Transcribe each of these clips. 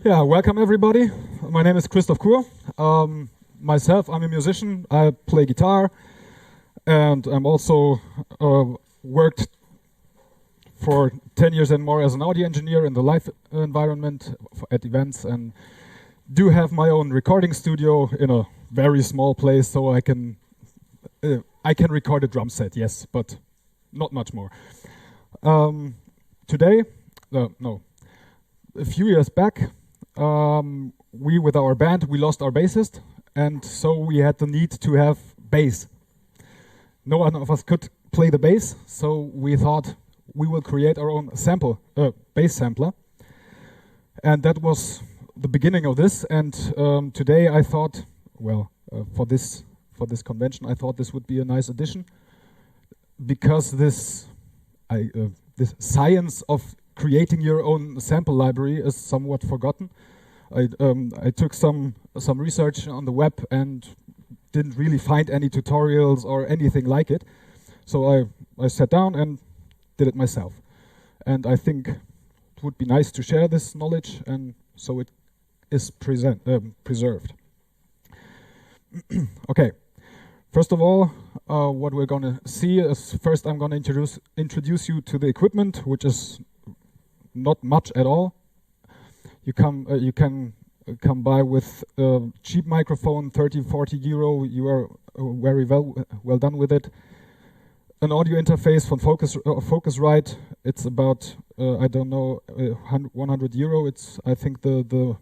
Yeah, welcome everybody. My name is Christoph Kuhr. Myself, I'm a musician. I play guitar, and I'm also worked for 10 years and more as an audio engineer in the live environment at events, and do have my own recording studio in a very small place, so I can record a drum set, yes, but not much more. Today, no, a few years back, we with our band, we lost our bassist, and so we had the need to have bass. No one of us could play the bass, so we thought we will create our own bass sampler. And that was the beginning of this, and today I thought, well, for this convention, I thought this would be a nice addition, because this science of creating your own sample library is somewhat forgotten. I took some research on the web and didn't really find any tutorials or anything like it. So I sat down and did it myself. And I think it would be nice to share this knowledge, and so it is preserved. Okay. First of all, what we're going to see is, first I'm going to introduce you to the equipment, which is not much at all. You can come by with a cheap microphone, 30-40 euro. You are very well done with it. An audio interface from Focusrite. It's about I don't know 100 euro. It's, I think, the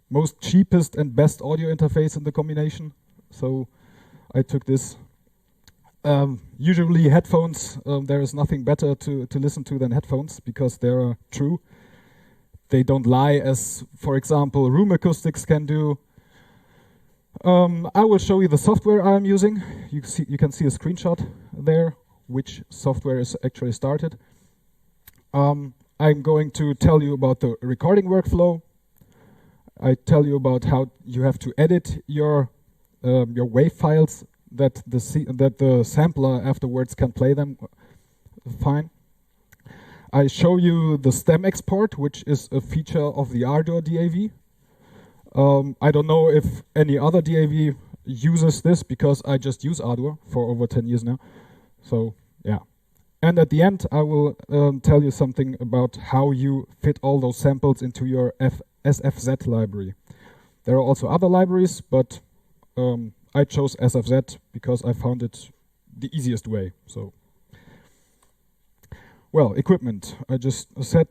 most cheapest and best audio interface in the combination. So I took this. Usually headphones, there is nothing better to listen to than headphones, because they are true. They don't lie, as, for example, room acoustics can do. I will show you the software I'm using. You can see a screenshot there, which software is actually started. I'm going to tell you about the recording workflow. I tell you about how you have to edit your wave files, that the sampler afterwards can play them fine. I show you the stem export, which is a feature of the Ardour DAV. I don't know if any other DAV uses this, because I just use Ardour for over 10 years now. So yeah. And at the end, I will tell you something about how you fit all those samples into your SFZ library. There are also other libraries, but I chose SFZ because I found it the easiest way. So, well, equipment. I just said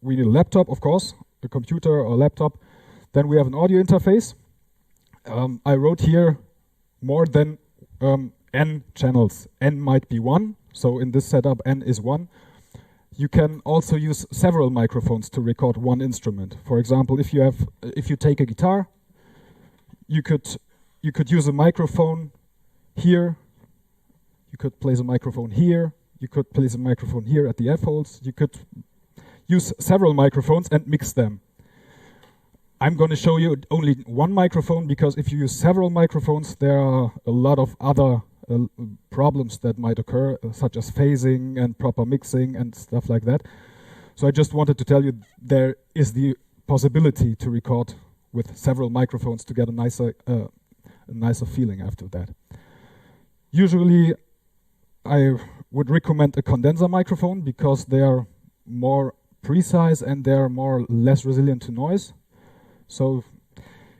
we need a laptop, of course, a computer or laptop. Then we have an audio interface. I wrote here more than N channels. N might be 1, so in this setup N is 1. You can also use several microphones to record one instrument. For example, if you take a guitar, you could use a microphone here. You could place a microphone here. You could place a microphone here at the F-holes. You could use several microphones and mix them. I'm going to show you only one microphone, because if you use several microphones, there are a lot of other problems that might occur, such as phasing and proper mixing and stuff like that. So I just wanted to tell you there is the possibility to record with several microphones to get a nicer feeling after that. Usually I would recommend a condenser microphone, because they are more precise and they are less resilient to noise. So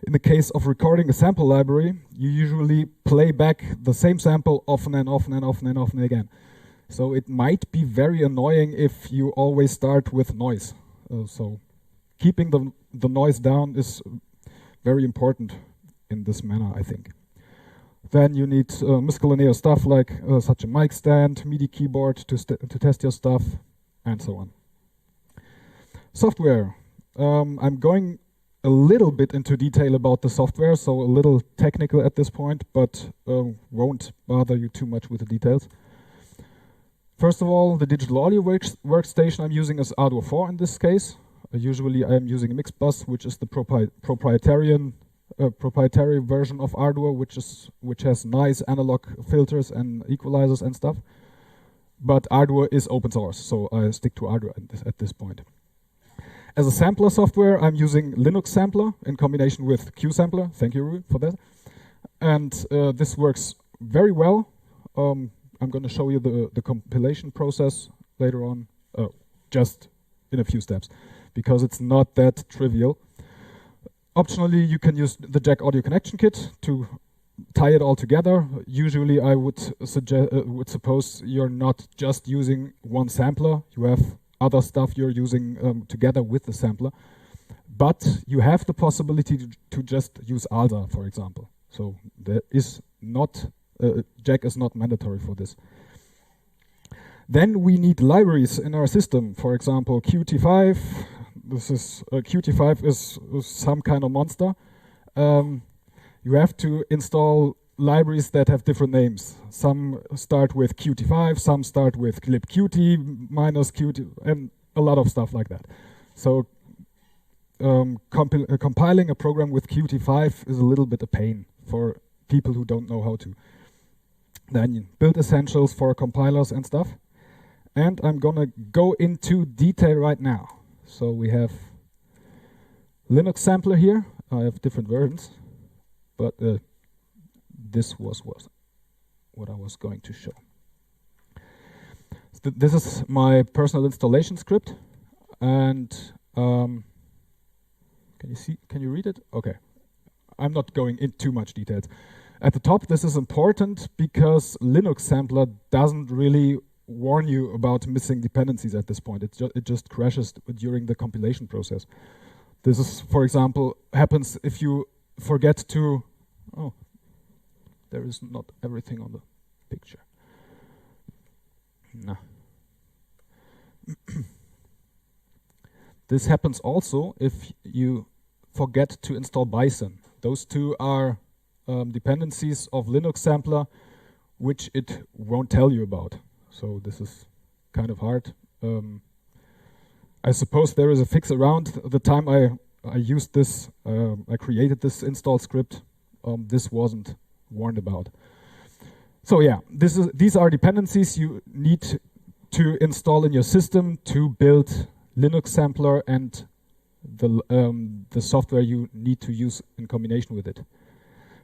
in the case of recording a sample library, you usually play back the same sample often and often and often and often again. So it might be very annoying if you always start with noise. So keeping the noise down is very important in this manner, I think. Then you need miscellaneous stuff like such a mic stand, MIDI keyboard to test your stuff, and so on. Software. I'm going a little bit into detail about the software, so a little technical at this point, but won't bother you too much with the details. First of all, the digital audio workstation I'm using is Ardour 4 in this case. Usually I'm using a Mixbus, which is the proprietary version of Ardour, which has nice analog filters and equalizers and stuff. But Ardour is open source, so I stick to Ardour at this point. As a sampler software, I'm using Linux Sampler in combination with QSampler. Thank you, Rui, for that. And this works very well. I'm going to show you the compilation process later on, just in a few steps, because it's not that trivial. Optionally, you can use the Jack Audio Connection Kit to tie it all together. Usually, I would suppose you're not just using one sampler. You have other stuff you're using together with the sampler. But you have the possibility to just use ALSA, for example. So there is not, Jack is not mandatory for this. Then we need libraries in our system. For example, Qt5. This is Qt5 is some kind of monster. You have to install libraries that have different names. Some start with Qt5, some start with libqt minus Qt, and a lot of stuff like that. So compiling a program with Qt5 is a little bit a pain for people who don't know how to. Then you build essentials for compilers and stuff. And I'm gonna go into detail right now. So we have Linux Sampler here. I have different versions, but this was what I was going to show. This is my personal installation script, and can you see? Can you read it? Okay, I'm not going into too much details. At the top, this is important because Linux Sampler doesn't really warn you about missing dependencies at this point. It just crashes during the compilation process. This is, for example, happens if you forget to. Oh, there is not everything on the picture. No. This happens also if you forget to install Bison. Those two are dependencies of Linux Sampler, which it won't tell you about. So this is kind of hard. I suppose there is a fix around. The time I used this, I created this install script. This wasn't warned about. So yeah, these are dependencies you need to install in your system to build Linux Sampler and the software you need to use in combination with it.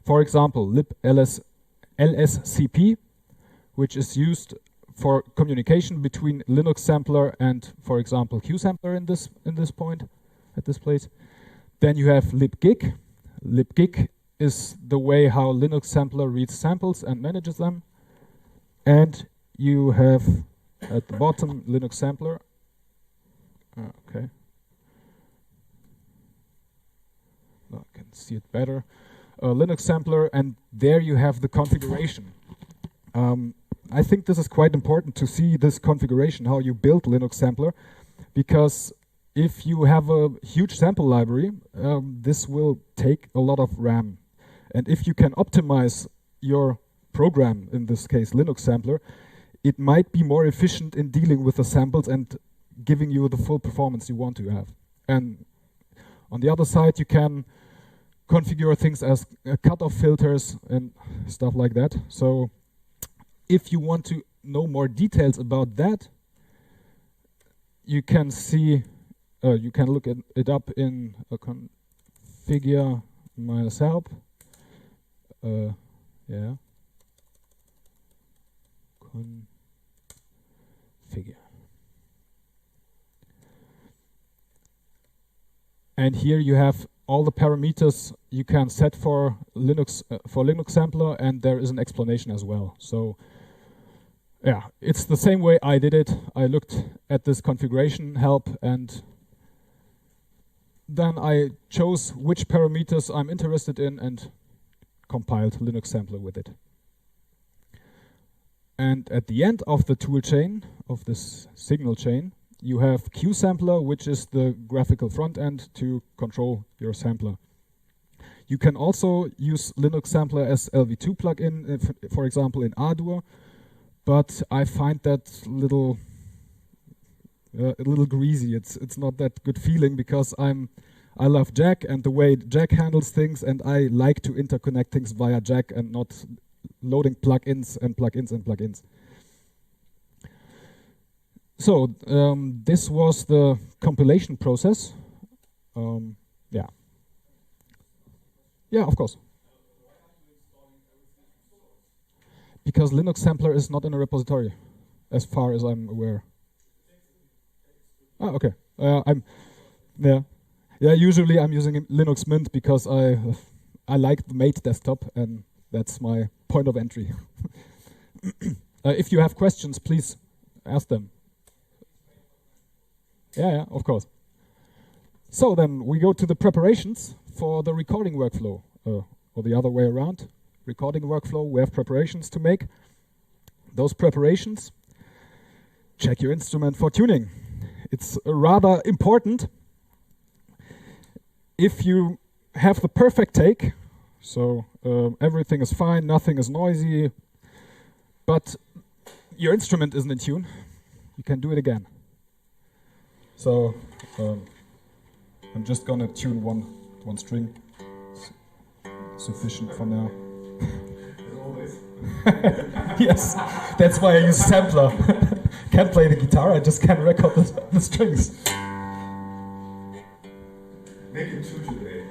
For example, liblscp, which is used for communication between Linux Sampler and, for example, QSampler at this place. Then you have libgig. Libgig is the way how Linux Sampler reads samples and manages them. And you have at the bottom Linux Sampler. Okay. I can see it better. Linux Sampler, and there you have the configuration. I think this is quite important to see this configuration, how you build Linux Sampler, because if you have a huge sample library, this will take a lot of RAM. And if you can optimize your program, in this case Linux Sampler, it might be more efficient in dealing with the samples and giving you the full performance you want to have. And on the other side, you can configure things as cutoff filters and stuff like that. So if you want to know more details about that, you can see, you can look it up in a configure minus help. Yeah. Configure. And here you have all the parameters you can set for Linux Sampler, and there is an explanation as well. So yeah, it's the same way I did it. I looked at this configuration help, and then I chose which parameters I'm interested in and compiled Linux Sampler with it. And at the end of the tool chain, of this signal chain, you have QSampler, which is the graphical front end to control your sampler. You can also use Linux Sampler as LV2 plugin, for example, in Ardour, but I find that a little greasy. It's not that good feeling because I love Jack and the way Jack handles things, and I like to interconnect things via Jack and not loading plugins and plugins and plugins. So this was the compilation process. Yeah. Yeah, of course. Because Linux sampler is not in a repository, as far as I'm aware. Ah, okay. Yeah. Usually I'm using Linux Mint because I like the Mate desktop, and that's my point of entry. If you have questions, please ask them. Yeah, of course. So then we go to the preparations for the recording workflow, or the other way around. Recording workflow, we have preparations to make. Those preparations, check your instrument for tuning. It's rather important. If you have the perfect take, so everything is fine, nothing is noisy, but your instrument isn't in tune, you can do it again. So I'm just gonna tune one string. Sufficient for now. Yes, that's why I use sampler. Can't play the guitar, I just can't record the strings. Make it two today.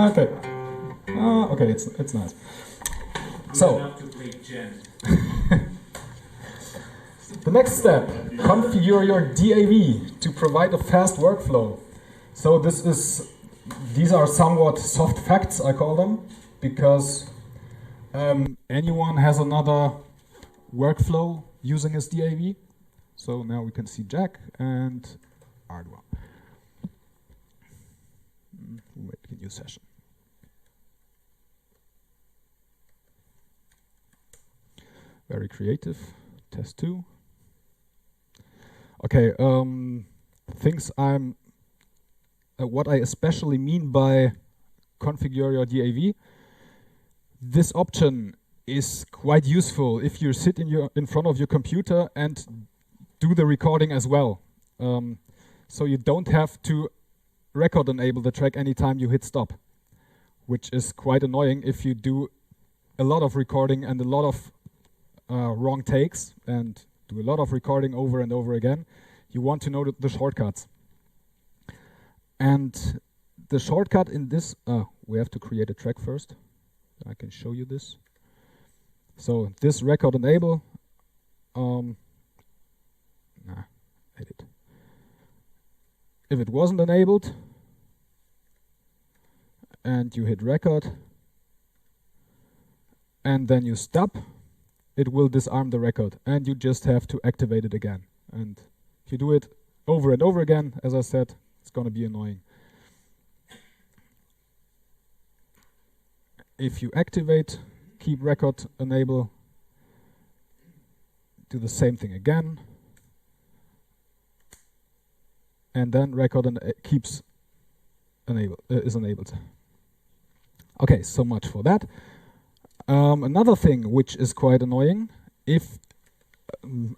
Okay. Okay, it's nice. So, enough to play Jen. The next step, configure your DAV to provide a fast workflow. So these are somewhat soft facts, I call them, because anyone has another workflow using his DAV. So now we can see Jack and Ardwa. Wait, new session. Very creative. Test 2. Okay, things what I especially mean by configure your DAV. This option is quite useful if you sit in front of your computer and do the recording as well. So you don't have to record enable the track anytime you hit stop, which is quite annoying if you do a lot of recording and a lot of wrong takes and do a lot of recording over and over again. You want to know the shortcuts. And the shortcut in this, we have to create a track first. I can show you this. So this record enable, edit. If it wasn't enabled, and you hit record, and then you stop, it will disarm the record, and you just have to activate it again. And if you do it over and over again, as I said, it's going to be annoying. If you activate, keep record enable, do the same thing again, and then record keeps is enabled. Okay, so much for that. Another thing which is quite annoying, if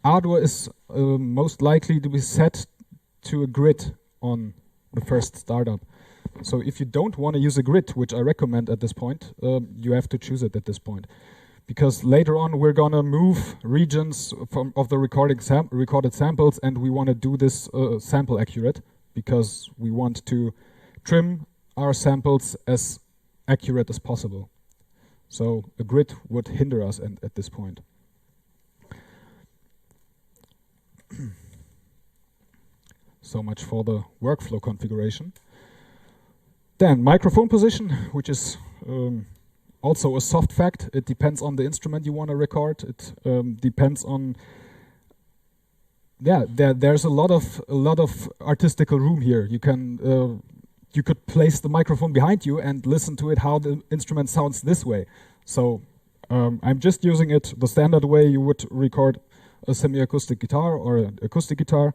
hardware is most likely to be set to a grid on the first startup. So if you don't want to use a grid, which I recommend at this point, you have to choose it at this point. Because later on we're going to move regions of the recorded samples, and we want to do this sample accurate, because we want to trim our samples as accurate as possible. So a grid would hinder us at this point. So much for the workflow configuration. Then microphone position, which is also a soft fact. It depends on the instrument you want to record. It depends on, there's a lot of artistical room here. You can you could place the microphone behind you and listen to it how the instrument sounds this way. So I'm just using it the standard way you would record a semi-acoustic guitar or an acoustic guitar.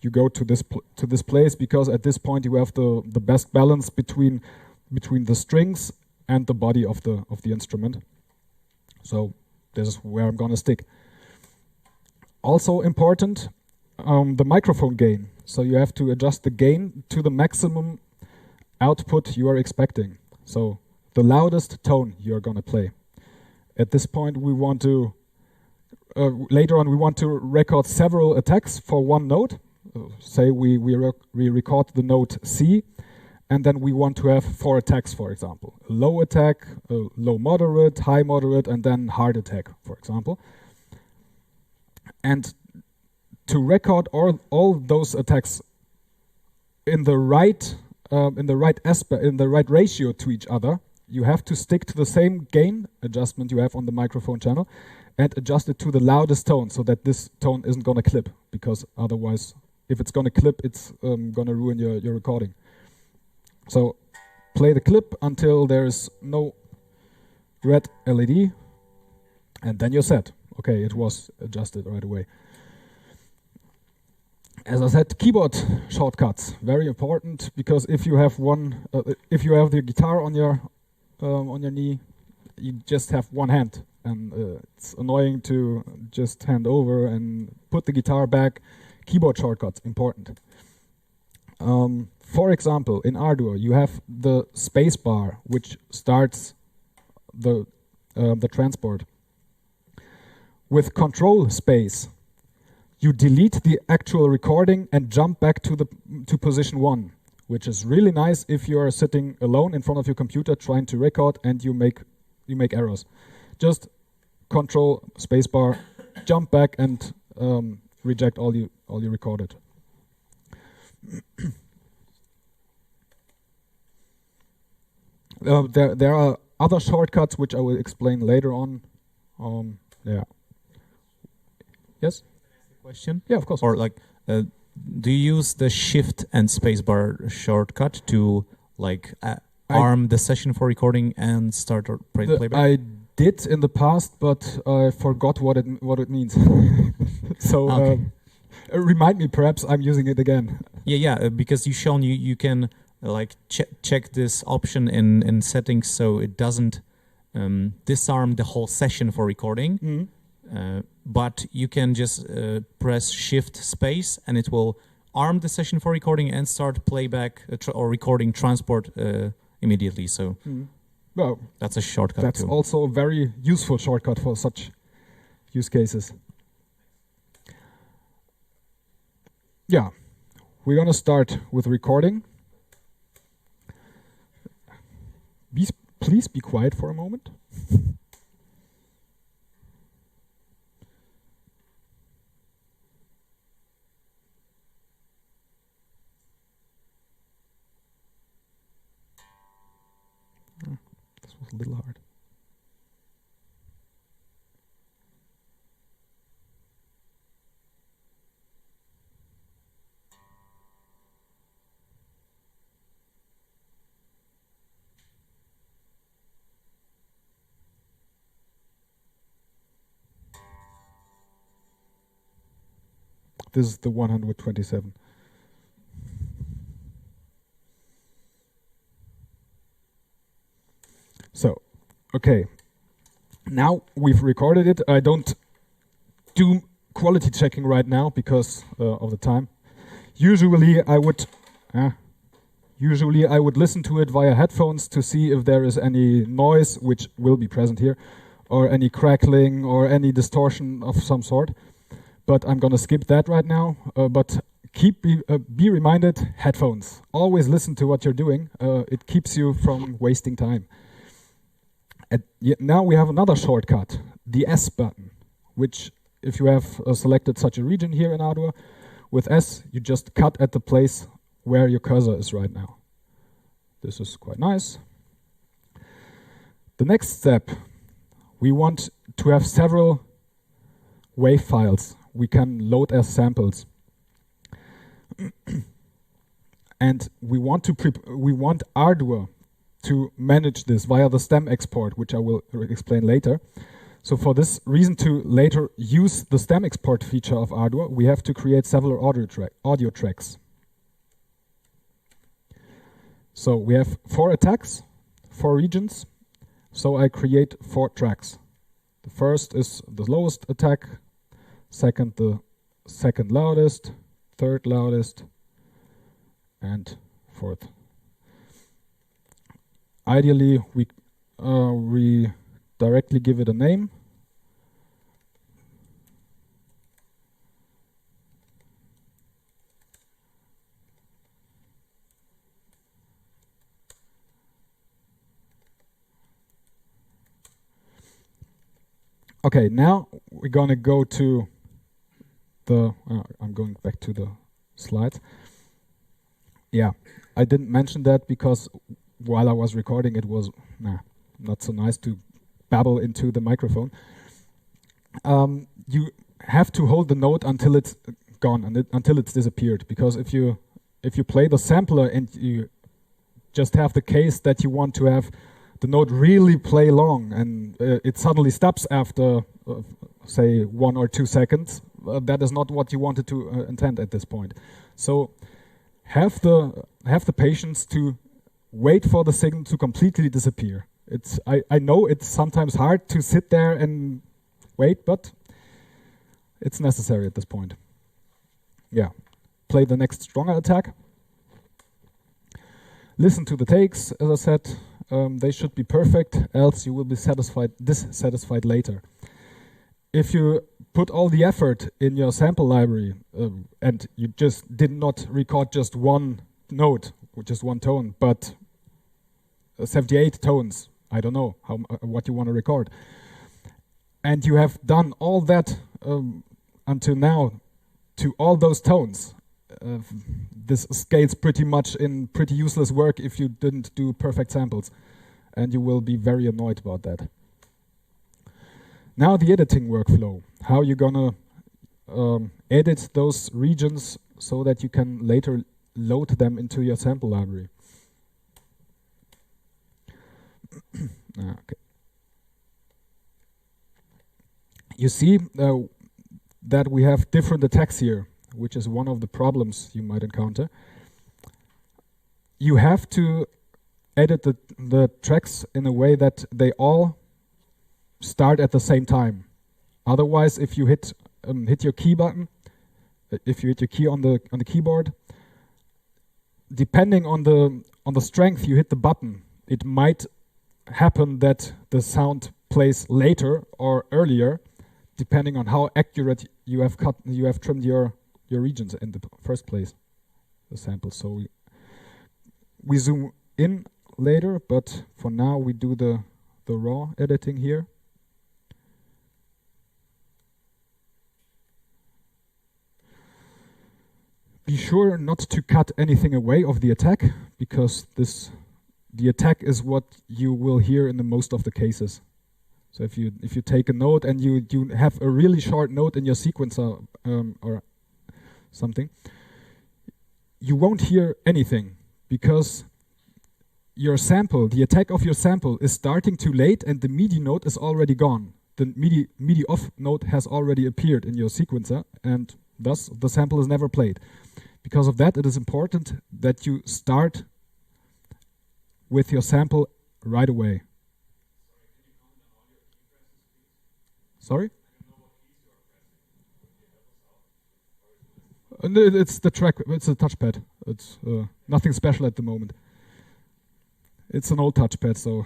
You go to this place because at this point you have the best balance between the strings and the body of the instrument. So this is where I'm gonna stick. Also important, the microphone gain. So you have to adjust the gain to the maximum output you are expecting. So the loudest tone you're gonna play. At this point we want to, later on we want to record several attacks for one note. say we record the note C, and then we want to have 4 attacks, for example. A low attack, a low moderate, high moderate, and then hard attack, for example. And to record all those attacks in the right aspect, in the right ratio to each other, you have to stick to the same gain adjustment you have on the microphone channel and adjust it to the loudest tone so that this tone isn't going to clip, because otherwise, if it's going to clip, it's going to ruin your recording. So play the clip until there's no red LED, and then you're set. Okay, it was adjusted right away. As I said, keyboard shortcuts, very important, because if you have if you have the guitar on your knee, you just have one hand, and it's annoying to just hand over and put the guitar back. Keyboard shortcuts, important. For example, in Ardour, you have the space bar, which starts the transport. With control space, you delete the actual recording and jump back to position 1, which is really nice if you are sitting alone in front of your computer trying to record and you make errors. Just control spacebar, jump back, and reject all you recorded. There are other shortcuts which I will explain later on. Yeah. Yes? Question? Yeah, of course. Or like, do you use the shift and spacebar shortcut to like arm the session for recording and start or playback? I did in the past, but I forgot what it means. So okay. Remind me, perhaps I'm using it again. Yeah, because you've shown you can like check this option in settings so it doesn't disarm the whole session for recording. Mm-hmm. But you can just press shift space and it will arm the session for recording and start playback or recording transport immediately. So well, that's a shortcut. That's too. also a very useful shortcut for such use cases. Yeah, we're gonna start with recording. Please be quiet for a moment. This was a little hard. This is the 127. So, okay. Now we've recorded it. I don't do quality checking right now because of the time. Usually I would listen to it via headphones to see if there is any noise, which will be present here, or any crackling or any distortion of some sort. But I'm gonna skip that right now. But be reminded, headphones. Always listen to what you're doing. It keeps you from wasting time. And now we have another shortcut, the S button, which if you have selected such a region here in Ardour, with S, you just cut at the place where your cursor is right now. This is quite nice. The next step, we want to have several WAV files we can load as samples. And we want Ardour to manage this via the stem export, which I will explain later. So for this reason, to later use the stem export feature of Ardour, we have to create several audio tracks. So we have 4 attacks, 4 regions. So I create 4 tracks. The first is the lowest attack, second the second loudest, third loudest, and fourth. Ideally, we directly give it a name. Okay, now we're gonna go to the, I'm going back to the slides. Yeah, I didn't mention that because while I was recording it was not so nice to babble into the microphone. You have to hold the note until it's gone and until it's disappeared, because if you play the sampler and you just have the case that you want to have the note really play long and it suddenly stops after say 1 or 2 seconds, that is not what you wanted to intend at this point. So have the patience to wait for the signal to completely disappear. I know it's sometimes hard to sit there and wait, but it's necessary at this point. Yeah, play the next stronger attack. Listen to the takes, as I said, they should be perfect, else you will be dissatisfied later. If you put all the effort in your sample library and you just did not record just one note, or just one tone, but 78 tones, I don't know what you want to record, and you have done all that until now to all those tones, this scales pretty much in pretty useless work if you didn't do perfect samples, and you will be very annoyed about that. Now the editing workflow, how you're gonna edit those regions so that you can later load them into your sample library. Okay. You see that we have different attacks here, which is one of the problems you might encounter. You have to edit the tracks in a way that they all start at the same time. Otherwise, if you hit your key button, if you hit your key on the keyboard, depending on the strength you hit the button, it might happen that the sound plays later or earlier, depending on how accurate you have trimmed your regions in the first place, the sample. So we zoom in later, but for now we do the raw editing here. Be sure not to cut anything away of the attack, because the attack is what you will hear in the most of the cases. So if you take a note and you have a really short note in your sequencer or something, you won't hear anything, because your sample, the attack of your sample, is starting too late and the MIDI note is already gone. The MIDI off note has already appeared in your sequencer, and thus the sample is never played. Because of that, it is important that you start with your sample right away. Sorry? It's the track. It's a touchpad. It's nothing special at the moment. It's an old touchpad, so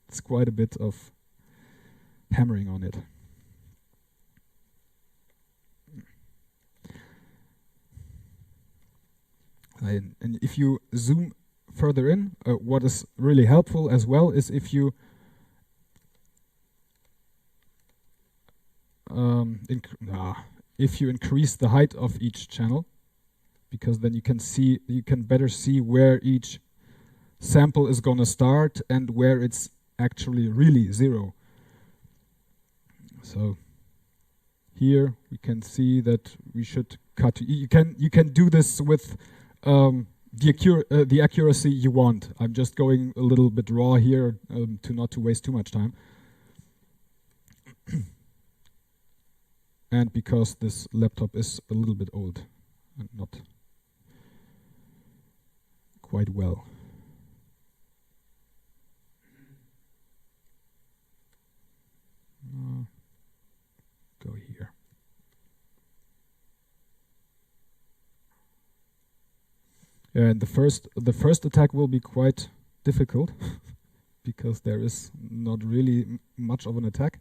it's quite a bit of hammering on it. And if you zoom further in, what is really helpful as well is if you increase the height of each channel, because then you can better see where each sample is going to start and where it's actually really zero. So here we can see that we should cut. You can do this with the accuracy you want. I'm just going a little bit raw here to not to waste too much time. And because this laptop is a little bit old and not quite well. Go here. And the first attack will be quite difficult because there is not really much of an attack.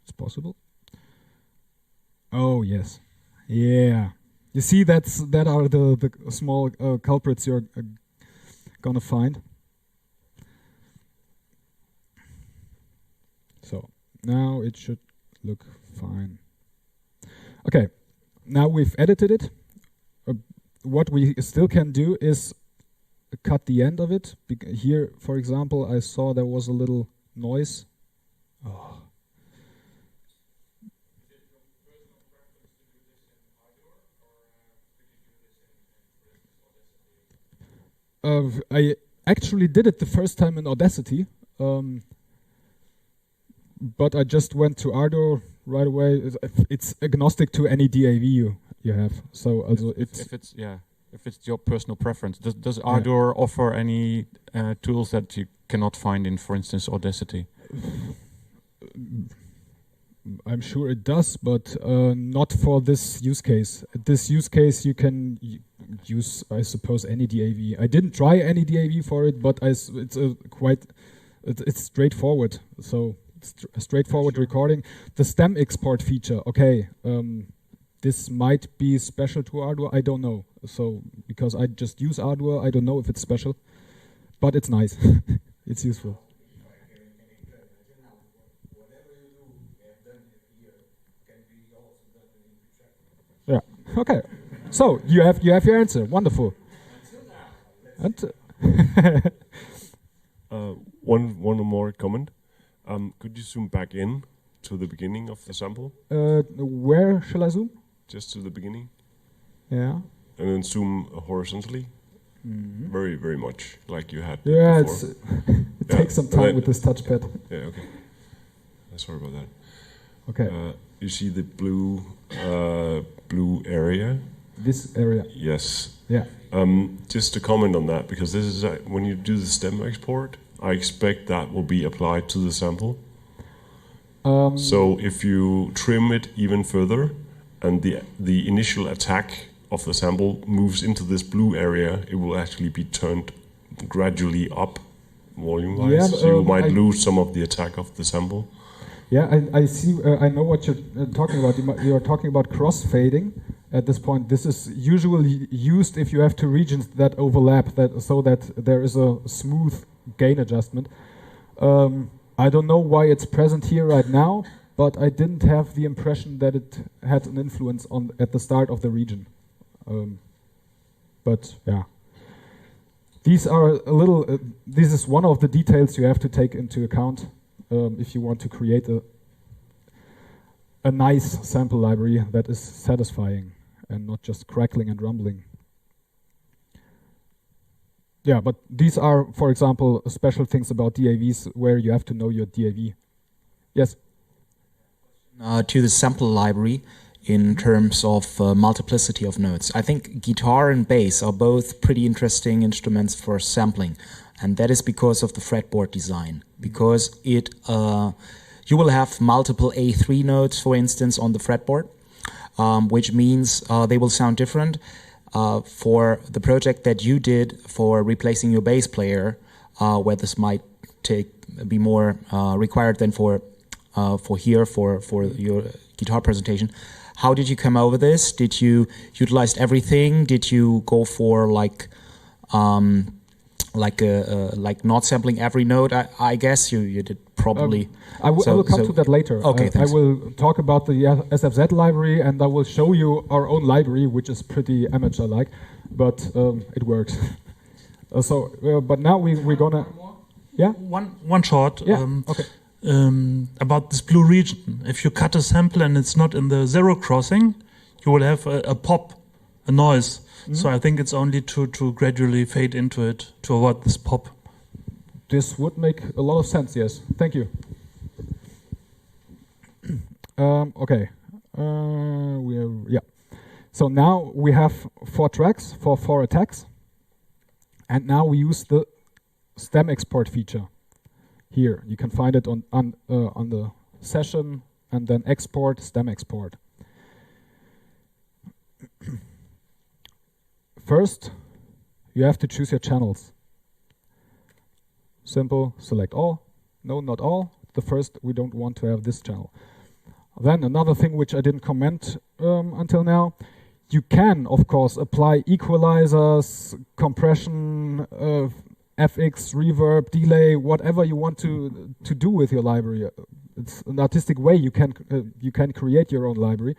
It's possible. Oh yes, yeah. You see, that are the small culprits you're gonna find. So now it should look fine. Okay, now we've edited it. What we still can do is cut the end of it. Here, for example, I saw there was a little noise. Oh. I actually did it the first time in Audacity, but I just went to Ardour right away. It's agnostic to any DAV you have. So also if it's your personal preference, does Ardour offer any tools that you cannot find in, for instance, Audacity? I'm sure it does, but not for this use case. This use case you can use, I suppose, any DAV. I didn't try any DAV for it, but it's straightforward. So it's a straightforward recording. The stem export feature, okay. This might be special to Ardour, I don't know. So because I just use Ardour, I don't know if it's special, but it's nice. It's useful. Yeah. Okay. So you have your answer. Wonderful. And one more comment. Could you zoom back in to the beginning of the sample? Where shall I zoom? Just to the beginning. Yeah. And then zoom horizontally. Mm-hmm. Very, very much like you had before. It takes some time with this touchpad. Yeah. Okay. Sorry about that. Okay. You see the blue area? This area? Yes. Yeah. Just to comment on that, because this is when you do the stem export, I expect that will be applied to the sample. So if you trim it even further, and the initial attack of the sample moves into this blue area, it will actually be turned gradually up volume-wise. Yeah, so you might lose some of the attack of the sample. Yeah, I see. I know what you're talking about. You're talking about crossfading. At this point, this is usually used if you have two regions that overlap, so that there is a smooth gain adjustment. I don't know why it's present here right now, but I didn't have the impression that it had an influence at the start of the region. But yeah, these are a little. This is one of the details you have to take into account. If you want to create a nice sample library that is satisfying and not just crackling and rumbling. Yeah, but these are, for example, special things about DAVs where you have to know your DAV. Yes? To the sample library in terms of multiplicity of notes. I think guitar and bass are both pretty interesting instruments for sampling. And that is because of the fretboard design, because you will have multiple A3 notes, for instance, on the fretboard, which means they will sound different. For the project that you did for replacing your bass player, where this might be more required than for your guitar presentation, how did you come over this? Did you utilize everything? Did you go for like not sampling every note? I guess you did probably. I will come to that later. Okay, thanks. I will talk about the SFZ library, and I will show you our own library, which is pretty amateur-like, but it works. But now we're gonna. Yeah. One short. Yeah. Okay. About this blue region. If you cut a sample and it's not in the zero crossing, you will have a pop, a noise. Mm-hmm. So I think it's only to gradually fade into it to avoid this pop. This would make a lot of sense, yes. Thank you. Okay. Yeah. So now we have 4 tracks for 4 attacks. And now we use the stem export feature. Here, you can find it on the session, and then export, stem export. First, you have to choose your channels. Simple, select all. No, not all. The first, we don't want to have this channel. Then another thing which I didn't comment until now, You can, of course, apply equalizers, compression, FX, reverb, delay, whatever you want to do with your library. It's an artistic way you can create your own library,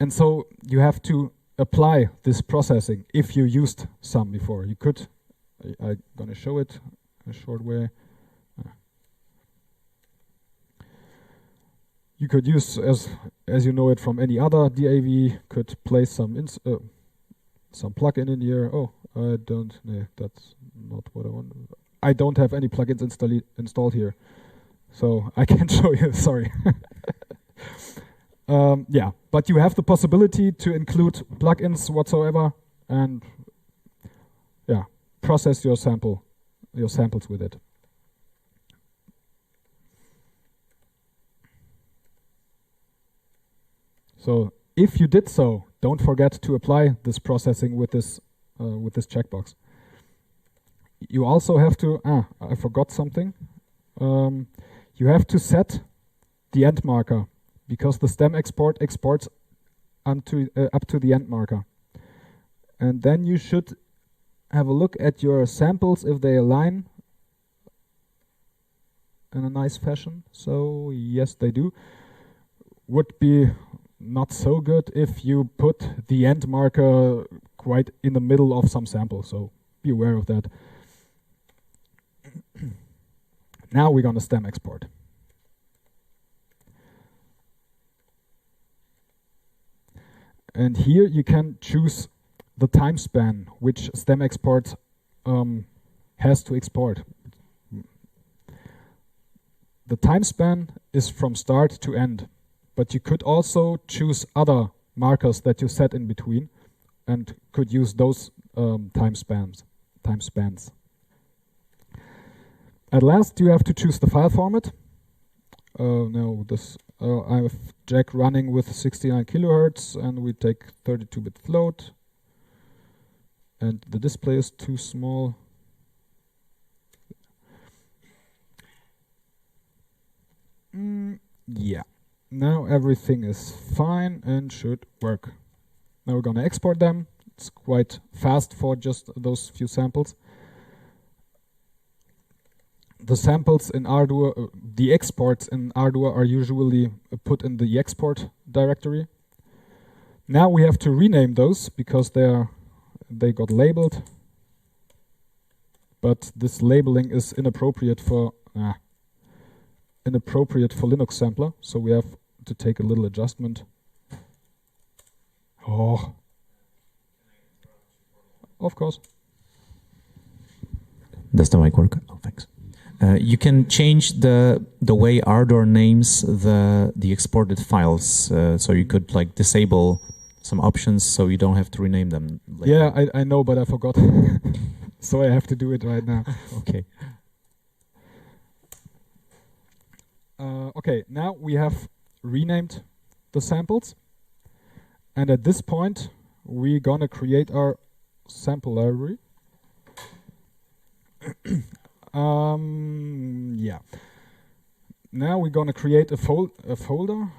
and so you have to apply this processing if you used some before. You could. I'm gonna show it a short way. You could use, as you know it from any other DAV, could place some plugin in here. Oh, I don't. No, that's not what I want. I don't have any plugins installed here, so I can't show you. Sorry. Yeah, but you have the possibility to include plugins whatsoever, and yeah, process your samples with it. So if you did so, don't forget to apply this processing with this checkbox. You also have to, I forgot something. You have to set the end marker, because the stem export exports up to the end marker. And then you should have a look at your samples if they align in a nice fashion. So yes, they do. Would be not so good if you put the end marker quite in the middle of some sample, so be aware of that. Now we're going to stem export. And here you can choose the time span which stem export has to export. The time span is from start to end. But you could also choose other markers that you set in between, and could use those time spans. At last, you have to choose the file format. No, this I have Jack running with 69 kilohertz, and we take 32-bit float. And the display is too small. Yeah. Now everything is fine and should work. Now we're going to export them. It's quite fast for just those few samples. The samples in Ardour, the exports in Ardour are usually put in the export directory. Now we have to rename those because they got labeled. But this labeling is inappropriate for Linux sampler, so we have to take a little adjustment. Oh, of course. Does the mic work? Oh, thanks. You can change the way Ardour names the exported files, so you could like disable some options so you don't have to rename them later. Yeah, I know, but I forgot, so I have to do it right now. Okay. Okay, now we have renamed the samples, and at this point we're gonna create our sample library. Yeah. Now we're gonna create a folder.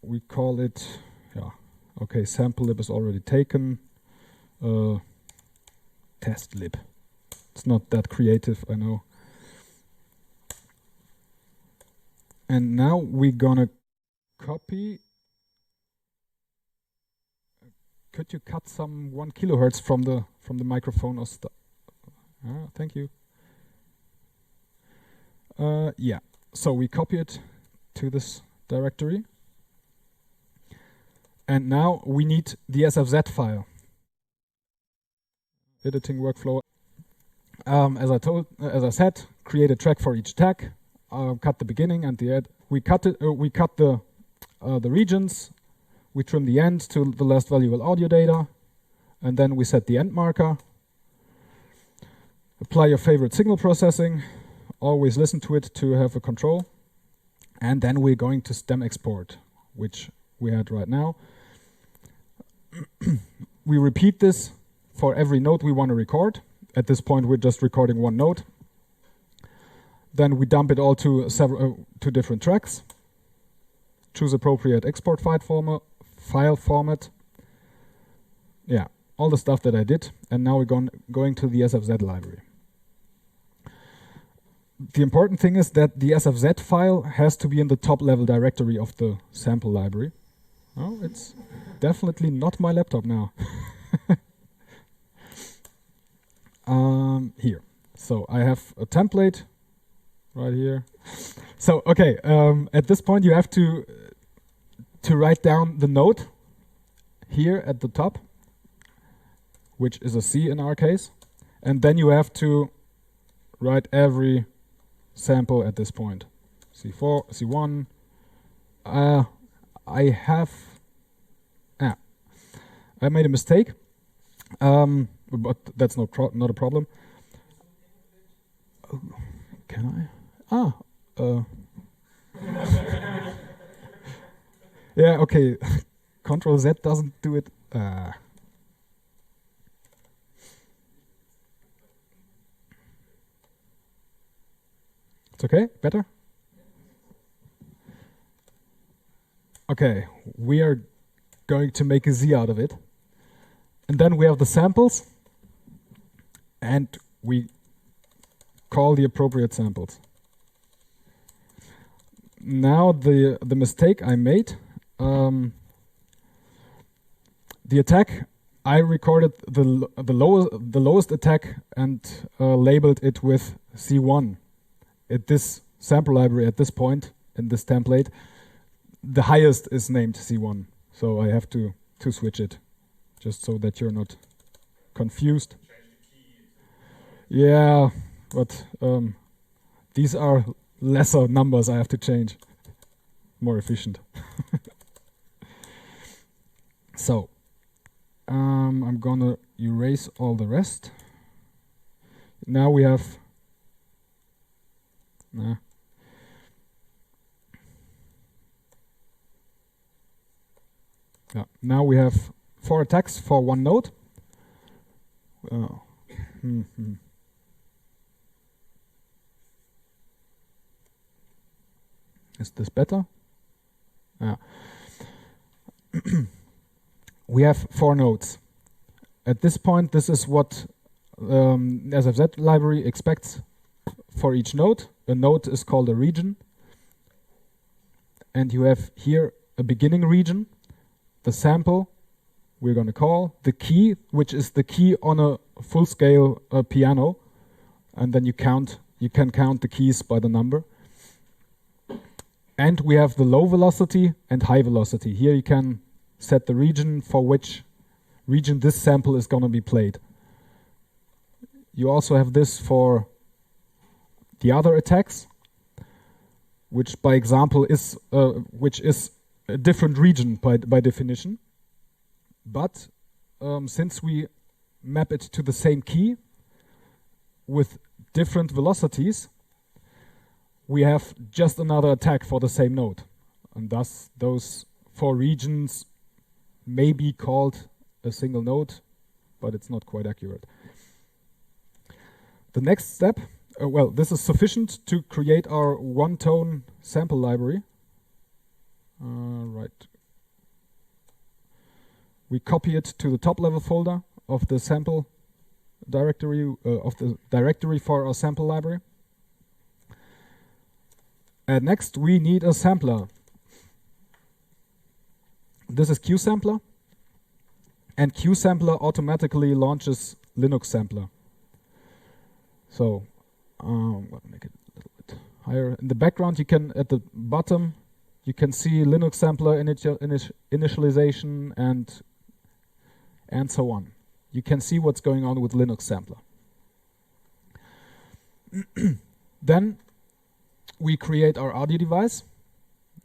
We call it, yeah. Okay, sample lib is already taken. Test lib. It's not that creative, I know. And now we're gonna copy. Could you cut some 1 kilohertz from the microphone or stuff? Thank you. Yeah. So we copy it to this directory. And now we need the SFZ file. Editing workflow. As I said, create a track for each tag. Cut the beginning and the end. We cut the regions. We trim the end to the last valuable audio data, and then we set the end marker. Apply your favorite signal processing. Always listen to it to have a control. And then we're going to stem export, which we had right now. We repeat this for every note we want to record. At this point, we're just recording one note. Then we dump it all to to different tracks. Choose appropriate export file format. Yeah, all the stuff that I did. And now we're going to the SFZ library. The important thing is that the SFZ file has to be in the top level directory of the sample library. Oh, it's definitely not my laptop now. Here. So I have a template right here. So, okay, at this point you have to write down the note here at the top, which is a C in our case. And then you have to write every sample at this point. C4, C1. I made a mistake, but that's not a problem. Oh, can I? Yeah, okay. Control Z doesn't do it. It's okay? Better? Okay, we are going to make a Z out of it. And then we have the samples, and we call the appropriate samples. Now the mistake I made, the attack, I recorded the lowest attack and labeled it with C1. At this sample library, at this point in this template, the highest is named C1. So I have to switch it, just so that you're not confused. Yeah, but these are lesser numbers I have to change. More efficient. So, I'm gonna erase all the rest. Now we have... Yeah. Now we have 4 attacks for 1 node. Oh. Is this better? Yeah. We have 4 nodes. At this point, this is what SFZ library expects for each node. A node is called a region. And you have here a beginning region, the sample we're going to call, the key, which is the key on a full-scale piano. And then you can count the keys by the number. And we have the low velocity and high velocity. Here you can set the region for which region this sample is going to be played. You also have this for the other attacks, which by example is which is a different region by definition. But since we map it to the same key with different velocities, we have just another attack for the same note. And thus those 4 regions may be called a single note, but it's not quite accurate. The next step, well, this is sufficient to create our 1-tone sample library. Right. We copy it to the top level folder of the sample directory, of the directory for our sample library. And next we need a sampler. This is QSampler. And QSampler automatically launches Linux Sampler. So, I'm going to make it a little bit higher. In the background, you can, at the bottom, you can see Linux Sampler initialization and so on. You can see what's going on with Linux Sampler. Then we create our audio device.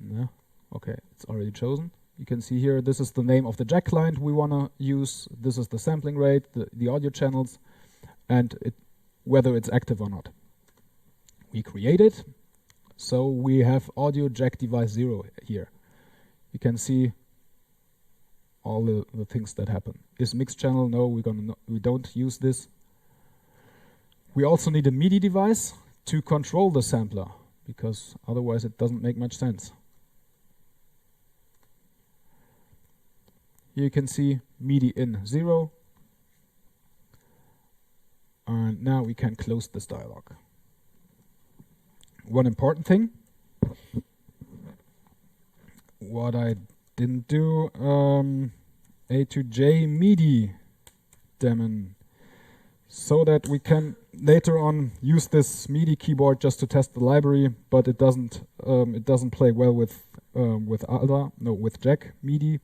Yeah. Okay, it's already chosen. You can see here, this is the name of the jack client we want to use. This is the sampling rate, the audio channels, and whether it's active or not. We create it. So we have audio jack device 0 here. You can see all the things that happen. Is mix channel? No, we don't use this. We also need a MIDI device to control the sampler, because otherwise it doesn't make much sense. Here you can see MIDI in 0. And now we can close this dialog. One important thing, what I didn't do, A to J MIDI daemon, so that we can later on use this MIDI keyboard just to test the library, but it doesn't play well with with Jack MIDI,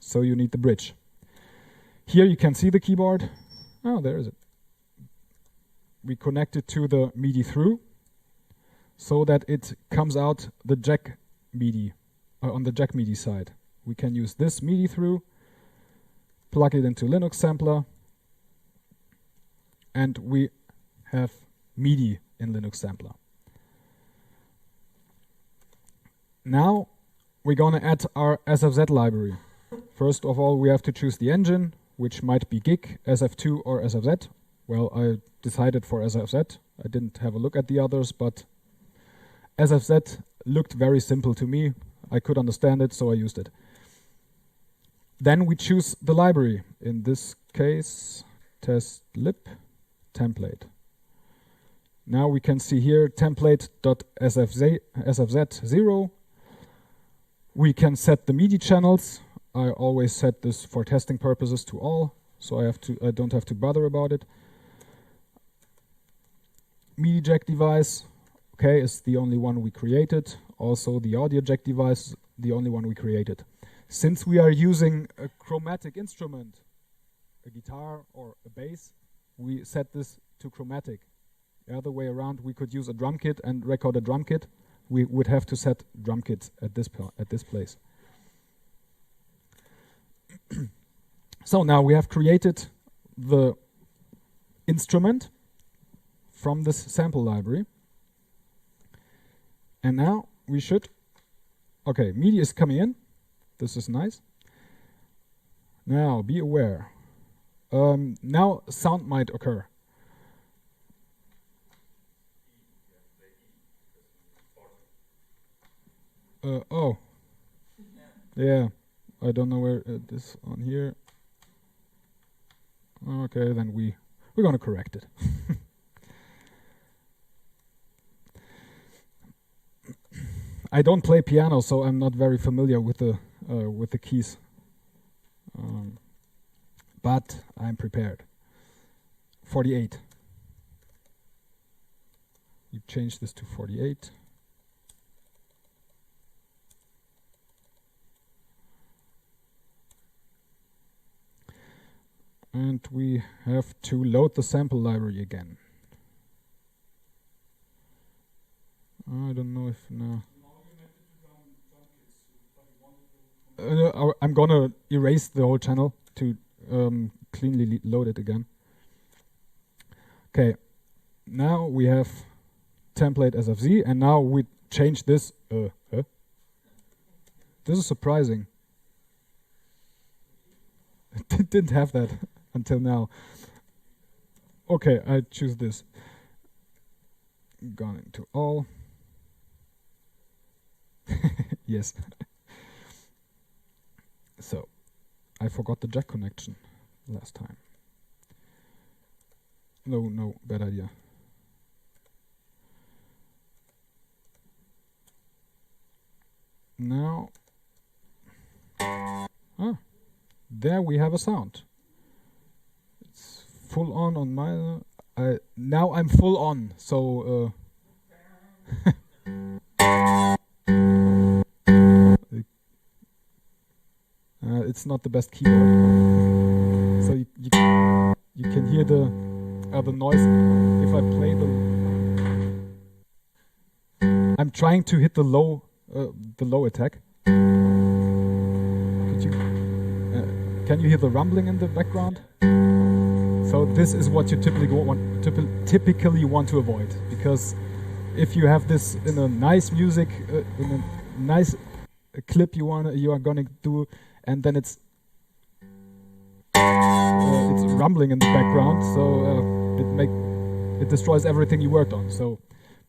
so you need the bridge. Here you can see the keyboard. Oh, there is it. We connect it to the MIDI through, so that it comes out the Jack MIDI on the Jack MIDI side. We can use this MIDI through, plug it into Linux sampler, and we have MIDI in Linux sampler. Now we're gonna add our SFZ library. First of all, we have to choose the engine, which might be GIG, SF2 or SFZ. Well, I decided for SFZ. I didn't have a look at the others, but SFZ looked very simple to me. I could understand it, so I used it. Then we choose the library. In this case, testlib template. Now we can see here template.sfz0. We can set the MIDI channels. I always set this for testing purposes to all, so I don't have to bother about it. MIDI jack device, okay, is the only one we created. Also the audio jack device, the only one we created. Since we are using a chromatic instrument, a guitar or a bass, we set this to chromatic. The other way around, we could use a drum kit and record a drum kit. We would have to set drum kits at this place. So now we have created the instrument from this sample library. And now we should, okay, MIDI is coming in. This is nice. Now be aware. Now sound might occur. Oh. Yeah, I don't know where it is on here. Okay, then we're gonna correct it. I don't play piano, so I'm not very familiar with the keys. But I'm prepared. 48. You change this to 48. And we have to load the sample library again. I don't know if now. I'm gonna erase the whole channel to cleanly load it again. Okay, now we have template SFZ, and now we change this. This is surprising. Didn't have that until now. Okay, I choose this. Gone into all. Yes. So, I forgot the jack connection last time. No, bad idea. Now, there we have a sound. It's full on my. Now I'm full on. So. It's not the best keyboard. So you can hear the noise if I play I'm trying to hit the low attack. Can you hear the rumbling in the background? So this is what you typically want to avoid, because if you have this in a nice music, in a nice clip you are gonna do, and then it's rumbling in the background, so it destroys everything you worked on. So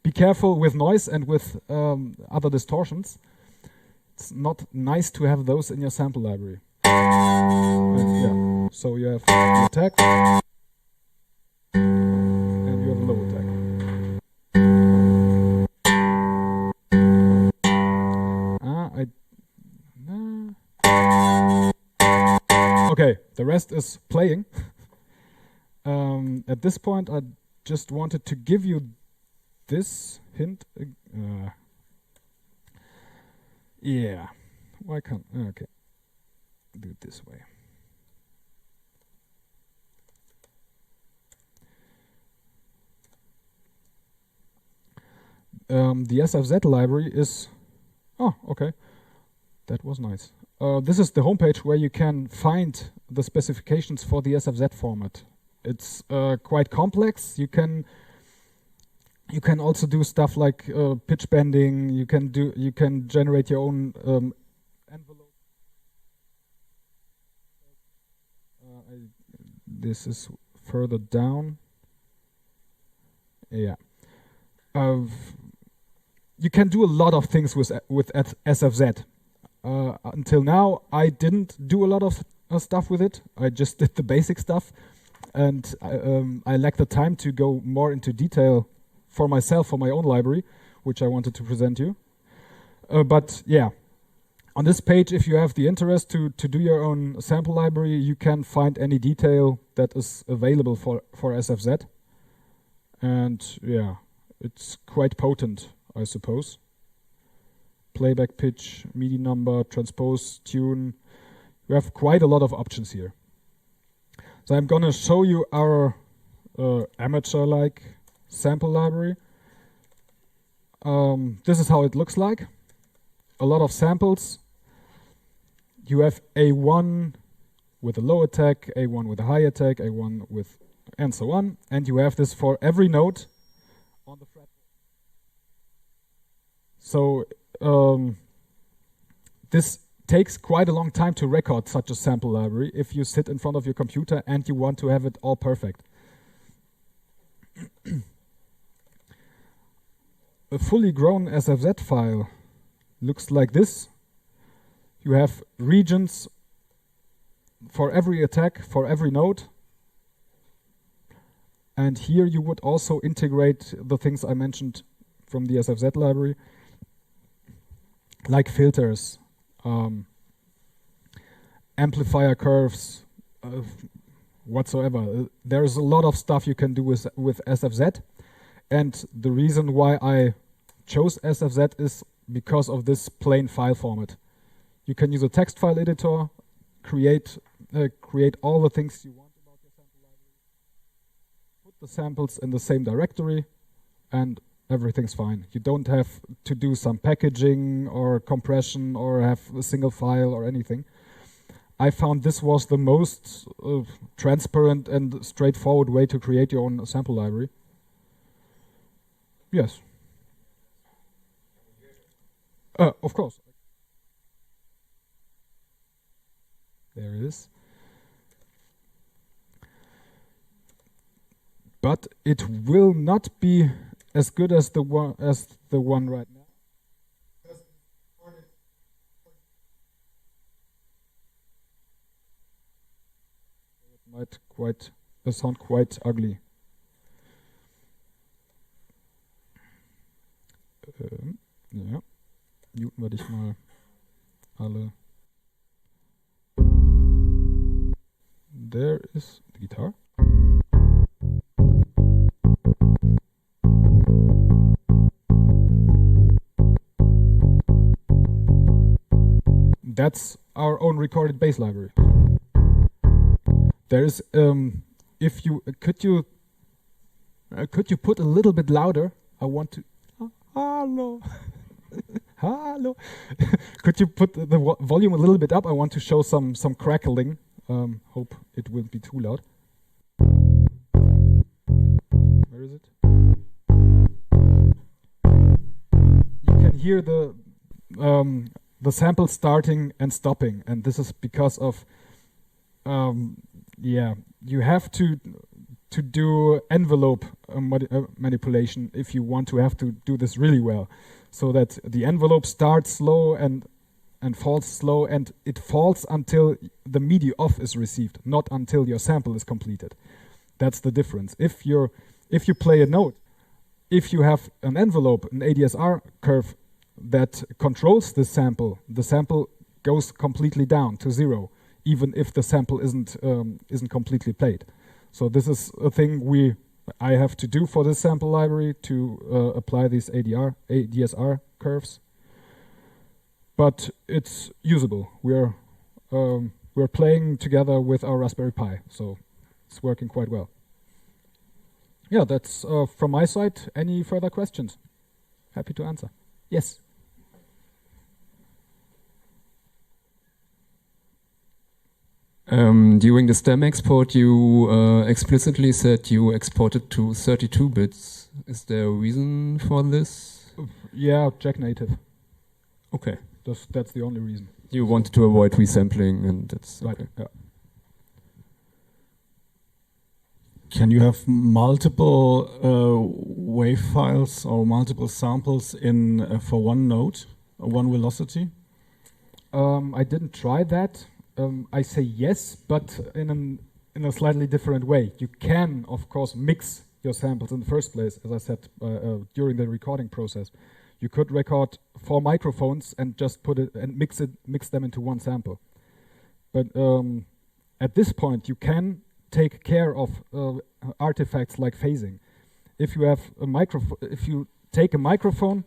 be careful with noise and with other distortions. It's not nice to have those in your sample library. Yeah. So you have the attack and you have a low attack. Okay, the rest is playing. At this point, I just wanted to give you this hint. Yeah, why can't? Okay, do it this way. The SFZ library is. Oh, okay, that was nice. This is the homepage where you can find the specifications for the SFZ format. It's quite complex. You can also do stuff like pitch bending. You can generate your own envelope. This is further down. Yeah. You can do a lot of things with SFZ. Until now, I didn't do a lot of stuff with it. I just did the basic stuff, and I lacked the time to go more into detail for myself, for my own library, which I wanted to present you. But yeah, on this page, if you have the interest to do your own sample library, you can find any detail that is available for SFZ. And yeah, it's quite potent, I suppose. Playback pitch, MIDI number, transpose, tune. You have quite a lot of options here. So I'm gonna show you our amateur-like sample library. This is how it looks like. A lot of samples. You have A1 with a low attack, A1 with a high attack, A1 with, and so on. And you have this for every note on the fretboard. So this takes quite a long time to record such a sample library if you sit in front of your computer and you want to have it all perfect. A fully grown SFZ file looks like this. You have regions for every attack, for every note. And here you would also integrate the things I mentioned from the SFZ library, like filters, amplifier curves, whatsoever. There's a lot of stuff you can do with SFZ. And the reason why I chose SFZ is because of this plain file format. You can use a text file editor, create all the things you want about your sample library, put the samples in the same directory, and everything's fine. You don't have to do some packaging or compression or have a single file or anything. I found this was the most transparent and straightforward way to create your own sample library. Yes. Of course. There it is. But it will not be as good as the one right now. It might sound quite ugly. Ja, muten wir dich mal alle. There is the guitar. That's our own recorded bass library. There is, if you could you put a little bit louder? I want to. Hello, hello. Could you put the volume a little bit up? I want to show some crackling. Hope it won't be too loud. Where is it? You can hear the sample starting and stopping, and this is because of yeah, you have to do envelope manipulation if you want to have to do this really well, so that the envelope starts slow and falls slow, and it falls until the MIDI off is received, not until your sample is completed. That's the difference. If you play a note, if you have an envelope, an ADSR curve that controls the sample goes completely down to 0, even if the sample isn't completely played. So this is a thing I have to do for this sample library to apply these ADSR curves. But it's usable. We're playing together with our Raspberry Pi, so it's working quite well. Yeah, that's from my side. Any further questions? Happy to answer. Yes. During the stem export, you explicitly said you exported to 32 bits. Is there a reason for this? Yeah, Jack native. Okay. That's the only reason. You wanted to avoid resampling, and that's right. Okay. Yeah. Can you have multiple wave files or multiple samples in for one note, one velocity? I didn't try that. I say yes, but in a slightly different way. You can, of course, mix your samples in the first place, as I said during the recording process. You could record 4 microphones and just put it and mix them into one sample. But at this point, you can take care of artifacts like phasing. If you have if you take a microphone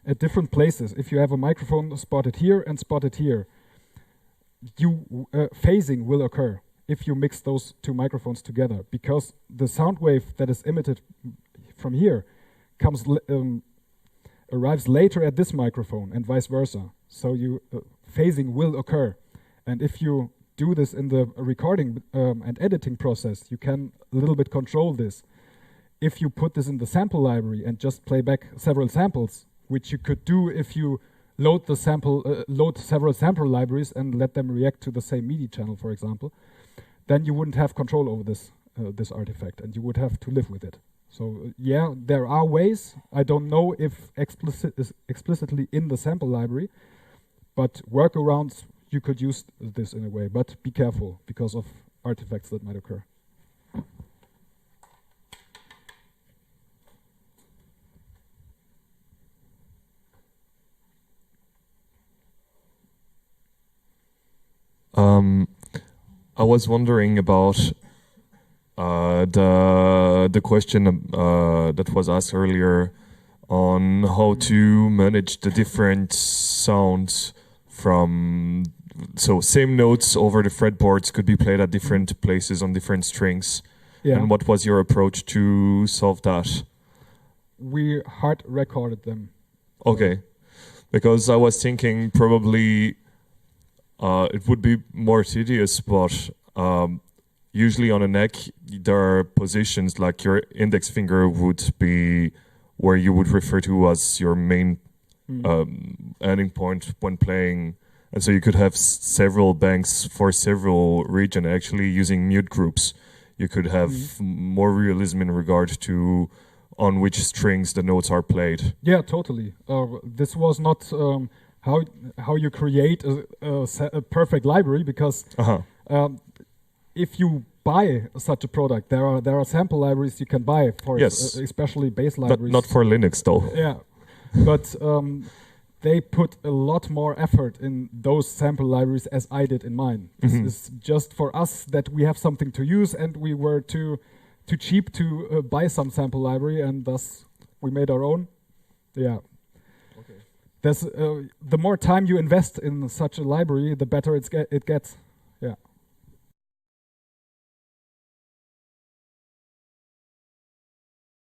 at different places, if you have a microphone spotted here and spotted here, phasing will occur if you mix those 2 microphones together, because the sound wave that is emitted from here arrives later at this microphone and vice versa. So phasing will occur, and if you do this in the recording and editing process, you can a little bit control this. If you put this in the sample library and just play back several samples, which you could do if you load several sample libraries and let them react to the same MIDI channel, for example, then you wouldn't have control over this artifact, and you would have to live with it. So yeah, there are ways. I don't know if explicitly in the sample library, but workarounds, you could use this in a way, but be careful because of artifacts that might occur. I was wondering about the question that was asked earlier on how to manage the different sounds from, so same notes over the fretboards could be played at different places on different strings. Yeah. And what was your approach to solve that? We hard recorded them. Okay, because I was thinking probably it would be more tedious, but usually on a neck there are positions like your index finger would be where you would refer to as your main ending point when playing, and so you could have several banks for several regions. Actually, using mute groups, you could have more realism in regard to on which strings the notes are played. Yeah, totally. This was not how you create a perfect library, because if you buy such a product, there are sample libraries you can buy for especially bass libraries. Not for Linux though. Yeah, but they put a lot more effort in those sample libraries as I did in mine. This is just for us that we have something to use, and we were too cheap to buy some sample library, and thus we made our own. Yeah. There's the more time you invest in such a library, the better it gets.